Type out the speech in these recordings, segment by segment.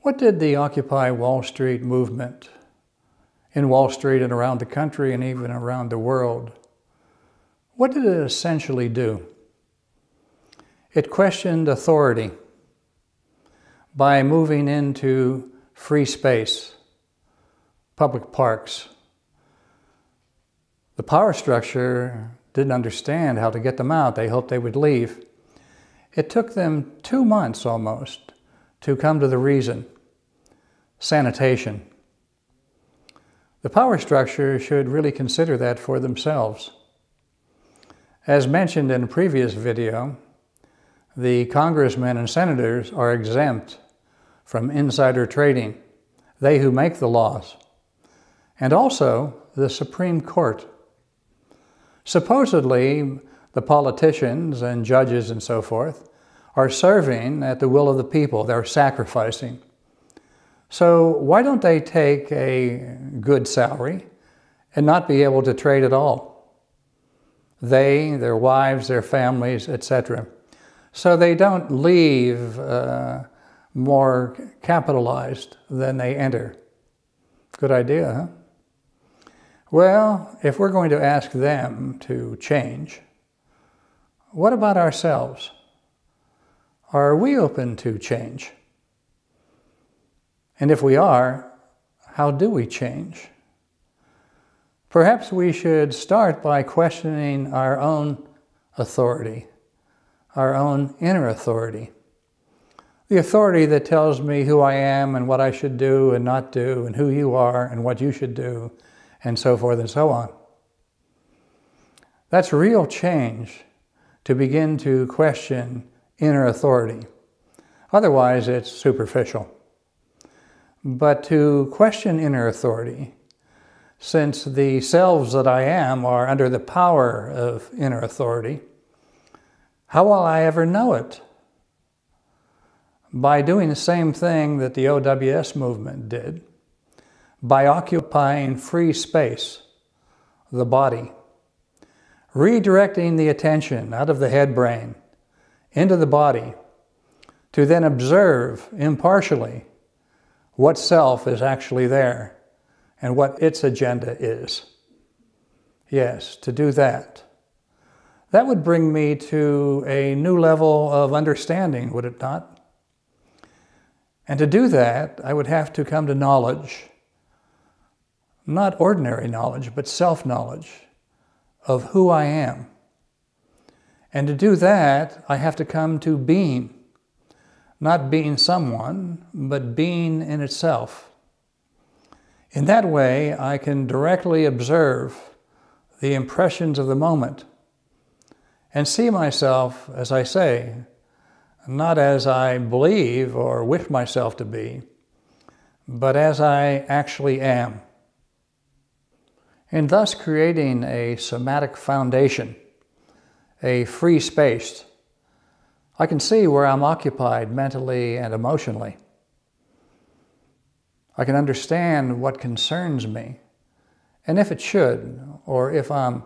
What did the Occupy Wall Street movement in Wall Street and around the country and even around the world, what did it essentially do? It questioned authority by moving into free space, public parks. The power structure didn't understand how to get them out. They hoped they would leave. It took them 2 months almost to come to the reason. Sanitation. The power structure should really consider that for themselves. As mentioned in a previous video, the congressmen and senators are exempt from insider trading, they who make the laws, and also the Supreme Court. Supposedly, the politicians and judges and so forth are serving at the will of the people. They're sacrificing. So why don't they take a good salary and not be able to trade at all? They, their wives, their families, etc. So they don't leave more capitalized than they enter. Good idea, huh? Well, if we're going to ask them to change, what about ourselves? Are we open to change? And if we are, how do we change? Perhaps we should start by questioning our own authority, our own inner authority. The authority that tells me who I am and what I should do and not do, and who you are and what you should do, and so forth and so on. That's real change, to begin to question inner authority. Otherwise, it's superficial. But to question inner authority, since the selves that I am are under the power of inner authority, how will I ever know it? By doing the same thing that the OWS movement did, by occupying free space, the body, redirecting the attention out of the head brain into the body to then observe impartially what self is actually there and what its agenda is. Yes, to do that. That would bring me to a new level of understanding, would it not? And to do that, I would have to come to knowledge, not ordinary knowledge, but self-knowledge of who I am. And to do that, I have to come to being, not being someone, but being in itself. In that way, I can directly observe the impressions of the moment and see myself, as I say, not as I believe or wish myself to be, but as I actually am. And thus creating a somatic foundation, a free space. I can see where I'm occupied mentally and emotionally. I can understand what concerns me, and if it should, or if I'm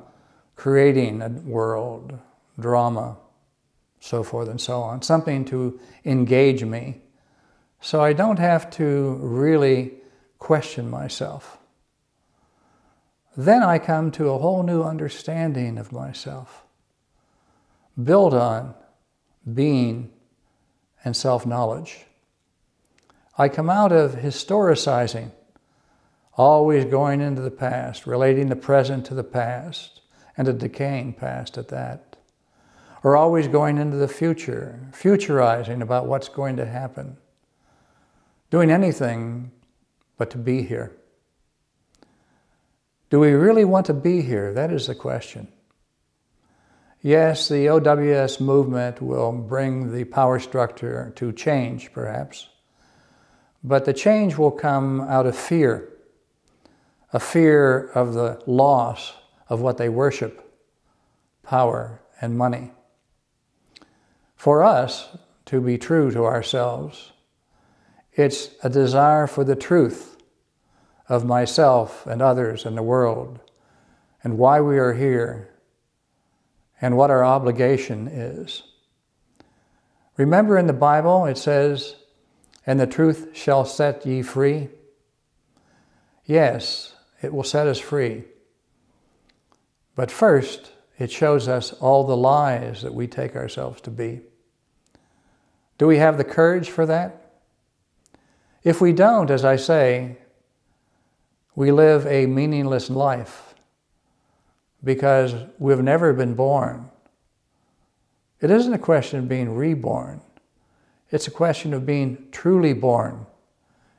creating a world, drama, so forth and so on, something to engage me, so I don't have to really question myself. Then I come to a whole new understanding of myself, built on being and self-knowledge. I come out of historicizing, always going into the past, relating the present to the past, and a decaying past at that. Or always going into the future, futurizing about what's going to happen. Doing anything but to be here. Do we really want to be here? That is the question. Yes, the OWS movement will bring the power structure to change, perhaps. But the change will come out of fear. A fear of the loss of what they worship, power and money. For us to be true to ourselves, it's a desire for the truth of myself and others and the world, and why we are here, and what our obligation is. Remember in the Bible, it says, And the truth shall set ye free. Yes, it will set us free. But first, it shows us all the lies that we take ourselves to be. Do we have the courage for that? If we don't, as I say, we live a meaningless life because we've never been born. It isn't a question of being reborn. It's a question of being truly born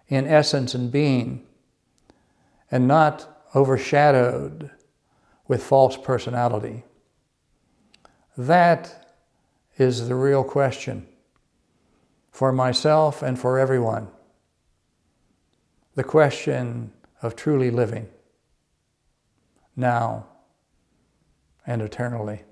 in essence and being, and not overshadowed with false personality. That is the real question for myself and for everyone. The question of truly living now and eternally.